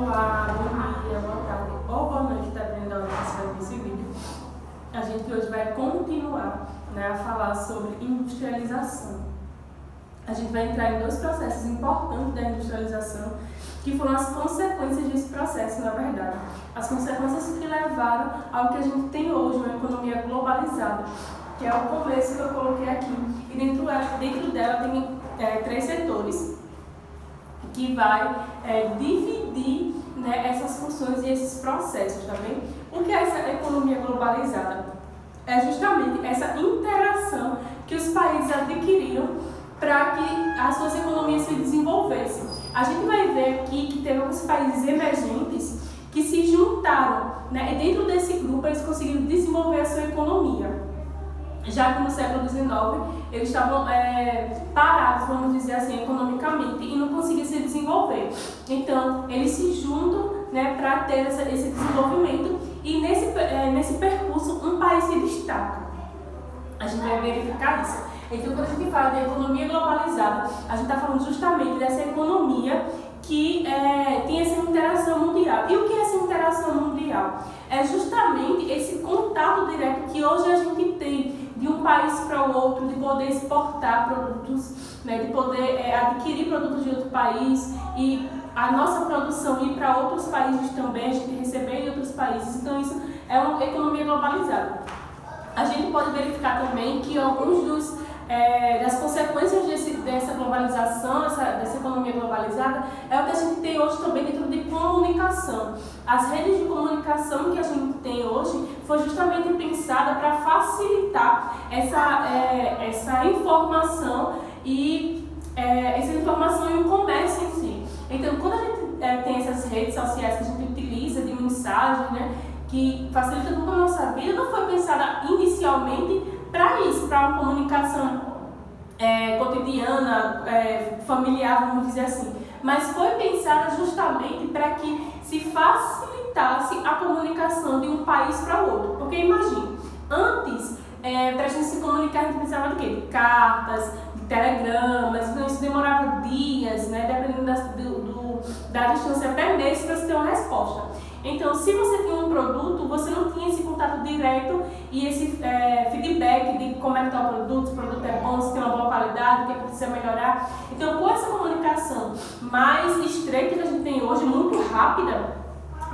Olá, bom dia, boa tarde ou boa noite, dependendo da hora que você vai ver esse vídeo. A gente hoje vai continuar, a falar sobre industrialização. A gente vai entrar em dois processos importantes da industrialização, que foram as consequências desse processo, na verdade. As consequências que levaram ao que a gente tem hoje, uma economia globalizada, que é o começo que eu coloquei aqui. E dentro dela tem três setores, que vai dividir essas funções e esses processos, tá bem? O que é essa economia globalizada? É justamente essa interação que os países adquiriram para que as suas economias se desenvolvessem. A gente vai ver aqui que teve alguns países emergentes que se juntaram, e dentro desse grupo eles conseguiram desenvolver a sua economia. Já que no século XIX eles estavam parados, vamos dizer assim, economicamente e não conseguiam se desenvolver. Então, eles se juntam para ter esse desenvolvimento e nesse percurso um país se destaca. A gente vai verificar isso. Então, quando a gente fala de economia globalizada, a gente está falando justamente dessa economia que tem essa interação mundial. E o que é essa interação mundial? É justamente esse contato direto que hoje a gente tem de um país para o outro, de poder exportar produtos, de poder adquirir produtos de outro país e a nossa produção ir para outros países também, a gente receber em outros países. Então isso é uma economia globalizada. A gente pode verificar também que alguns das consequências dessa globalização, dessa economia globalizada, é o que a gente tem hoje também dentro de comunicação. As redes de comunicação que a gente tem hoje foi justamente pensada para facilitar essa informação e o comércio em si. Então, quando a gente tem essas redes sociais que a gente utiliza de mensagem, que facilita toda a nossa vida, não foi pensada inicialmente para isso, para uma comunicação cotidiana, familiar, vamos dizer assim. Mas foi pensada justamente para que se facilitasse a comunicação de um país para o outro. Porque imagine, antes, para a gente se comunicar, a gente precisava de quê? De cartas, de telegramas, então isso demorava dias, dependendo da distância, até meses para se ter uma resposta. Então, se você tinha um produto, você não tinha esse contato direto e esse feedback de como é que está o produto, se o produto é bom, se tem uma boa qualidade, o que precisa melhorar. Então, com essa comunicação mais estreita que a gente tem hoje, muito rápida,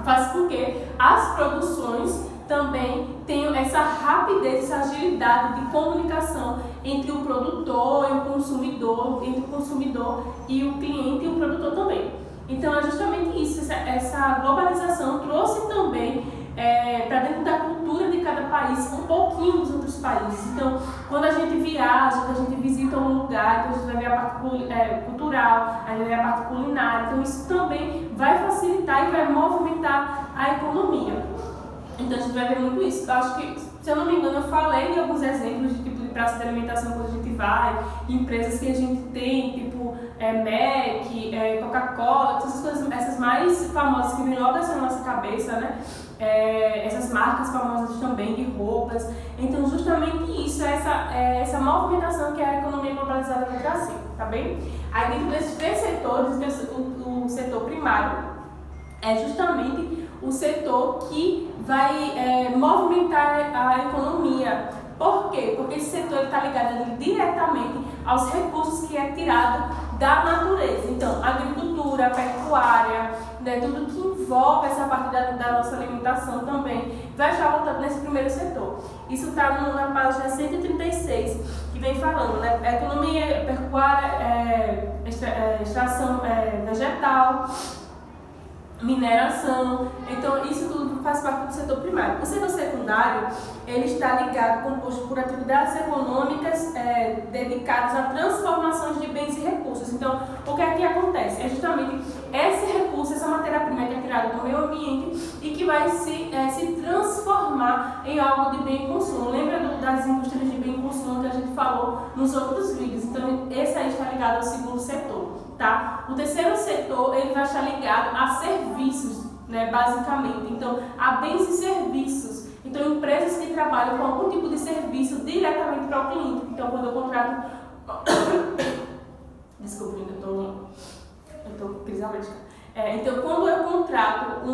faz com que as produções também tenham essa rapidez, essa agilidade de comunicação entre o produtor e o consumidor, entre o consumidor e o cliente e o produtor também. Então, é justamente isso, essa globalização trouxe também para dentro da cultura de cada país um pouquinho dos outros países. Então, quando a gente viaja, quando a gente visita um lugar, então a gente vai ver a parte cultural, a gente vai ver a parte culinária, então isso também vai facilitar e vai movimentar a economia. Então, a gente vai ver muito isso. Eu acho que, se eu não me engano, eu falei de alguns exemplos de tipo de praça de alimentação quando a gente vai, empresas que a gente tem, tipo Mac, Coca-Cola, essas coisas, essas mais famosas que vêm logo assim na nossa cabeça, essas marcas famosas também de roupas. Então, justamente isso, essa movimentação que a economia globalizada vai trazer, tá bem? Aí, dentro desses três setores, o setor primário é justamente o setor que vai movimentar a economia. Por quê? Porque esse setor está ligado diretamente aos recursos que é tirado da natureza. Então, agricultura, pecuária, tudo que envolve essa parte da nossa alimentação também vai estar voltado nesse primeiro setor. Isso está na página 136, que vem falando, economia, pecuária, extração vegetal, mineração. Então, isso tudo faz parte do setor primário. O setor secundário, ele está ligado, composto por atividades econômicas dedicadas a transformações de bens e recursos. Então, o que é que acontece? É justamente esse recurso, essa matéria-prima que é tirada do meio ambiente e que vai se transformar em algo de bem e consumo. Lembra das indústrias de bem e consumo que a gente falou nos outros vídeos? Então, esse aí está ligado ao segundo setor. Tá? O terceiro setor, ele vai estar ligado a serviços, basicamente. Então, a bens e serviços. Então, empresas que trabalham com algum tipo de serviço diretamente para o cliente. Então, quando eu contrato... Desculpa, eu estou crise alérgica. Então, quando eu contrato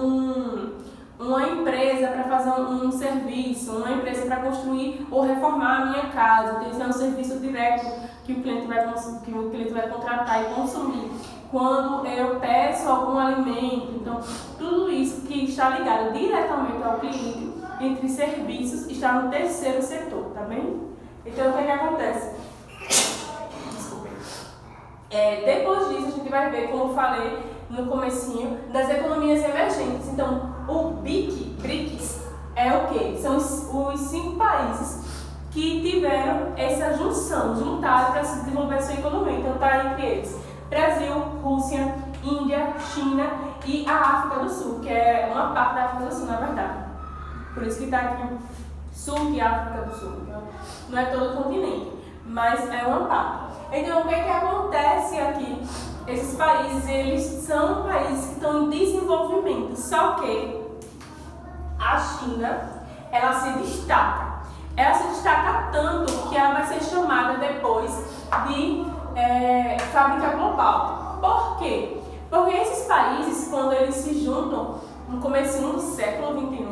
uma empresa para fazer um serviço, uma empresa para construir ou reformar a minha casa, então isso é um serviço direto que o cliente vai contratar e consumir. Quando eu peço algum alimento, então tudo isso que está ligado diretamente ao cliente, entre serviços, está no terceiro setor, tá bem? Então o que acontece? Desculpa. Depois disso a gente vai ver, como eu falei no comecinho, das economias emergentes. Então o BRICS é o quê? São os 5 países que tiveram essa juntaram para se desenvolver a sua economia. Então está entre eles Brasil, Rússia, Índia, China e a África do Sul, que é uma parte da África do Sul, na verdade. Por isso que está aqui Sul e África do Sul. Então, não é todo o continente, mas é uma parte. Então, o que acontece aqui? Esses países, eles são países que estão em desenvolvimento, só que a China, ela se destaca. Ela se destaca tanto que ela vai ser chamada depois de fábrica global. Por quê? Porque esses países, quando eles se juntam no começo do século XXI,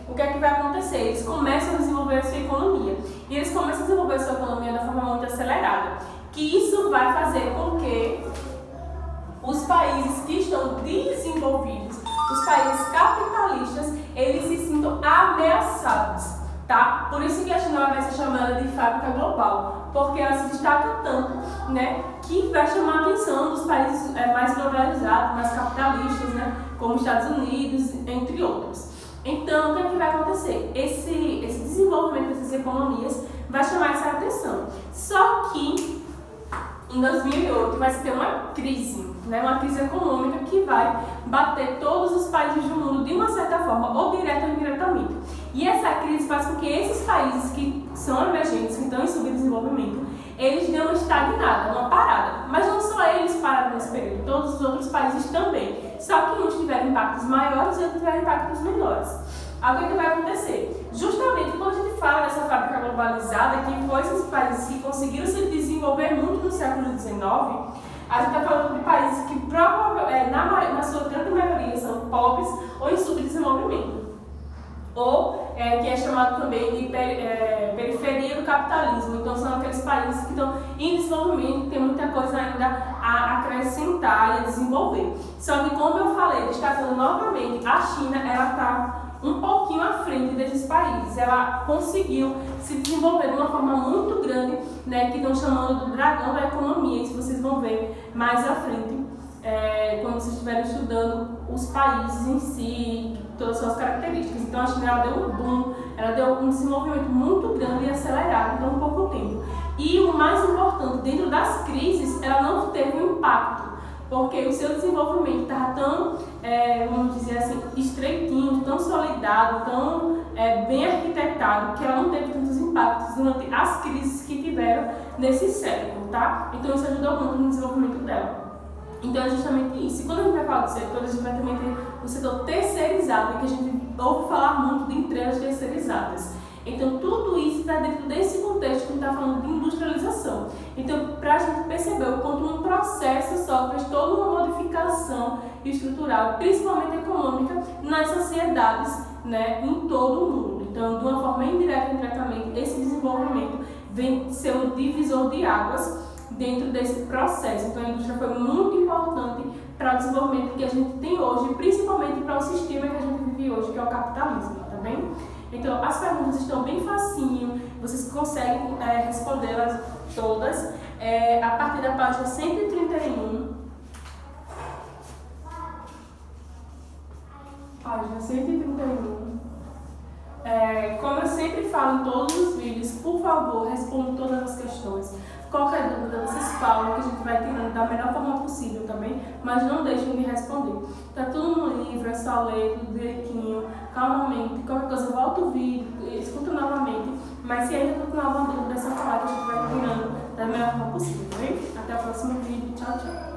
o que é que vai acontecer? Eles começam a desenvolver a sua economia. E eles começam a desenvolver a sua economia da forma muito acelerada. Que isso vai fazer com que os países que estão desenvolvidos, os países capitalistas, eles se sintam ameaçados, tá? Por isso que a China vai ser chamada de fábrica global, porque ela se destaca tanto, né, que vai chamar a atenção dos países mais globalizados, mais capitalistas, né, como Estados Unidos, entre outros. Então, o que é que vai acontecer? Esse desenvolvimento dessas economias vai chamar essa atenção. Só que em 2008 vai ter uma crise, né? Uma crise econômica que vai bater todos os países do mundo de uma certa forma, ou direta ou indiretamente. E essa crise faz com que esses países que são emergentes, que estão em subdesenvolvimento, eles dêem uma estagnada, uma parada. Mas não só eles pararam nesse período, todos os outros países também. Só que uns tiveram impactos maiores e outros tiveram impactos menores. Aí o que vai acontecer? Justamente quando a gente fala dessa fábrica globalizada, que foi esses países que conseguiram se desenvolver muito no século XIX, a gente está falando de países que provavelmente, na sua grande maioria, são pobres ou em subdesenvolvimento. Ou que é chamado também de periferia do capitalismo. Então são aqueles países que estão em desenvolvimento, que tem muita coisa ainda a acrescentar e a desenvolver. Só que, como eu falei, destacando novamente, a China, ela está um pouquinho à frente desses países. Ela conseguiu se desenvolver de uma forma muito grande, né, que estão chamando do dragão da economia. Isso vocês vão ver mais à frente, quando vocês estiverem estudando os países em si, todas as suas características. Então a China, ela deu um boom, ela deu um desenvolvimento muito grande e acelerado em tão pouco tempo. E o mais importante, dentro das crises, ela não teve um impacto, porque o seu desenvolvimento estava tão, vamos dizer assim, estreitinho, tão solidado, tão bem arquitetado, que ela não teve tantos impactos durante as crises que tiveram nesse século, tá? Então isso ajudou muito no desenvolvimento dela. Então é justamente isso. E quando a gente vai falar do setor, a gente vai também ter o setor terceirizado, que a gente ouve falar muito de entregas terceirizadas. Então tudo isso está dentro desse contexto que a gente está falando de industrialização. Então, para a gente perceber o quanto um processo sofre toda uma modificação estrutural, principalmente econômica, nas sociedades, né, em todo o mundo. Então, de uma forma indireta ou indiretamente, esse desenvolvimento vem ser um divisor de águas dentro desse processo. Então, a indústria foi muito importante para o desenvolvimento que a gente tem hoje, principalmente para o sistema que a gente vive hoje, que é o capitalismo, tá bem? Então, as perguntas estão bem facinho, vocês conseguem respondê-las todas a partir da página 131. Página 131. Como eu sempre falo em todos os vídeos, por favor, respondam todas as questões. Qualquer dúvida, vocês falam que a gente vai tirando da melhor forma possível também, mas não deixem de responder. Tá tudo no livro, é só ler tudo direitinho, calmamente. Qualquer coisa, volta o vídeo, escuta novamente. Mas se ainda continuar alguma dúvida dessa parte, a gente vai tirando da melhor forma possível, tá bem? Até o próximo vídeo. Tchau, tchau.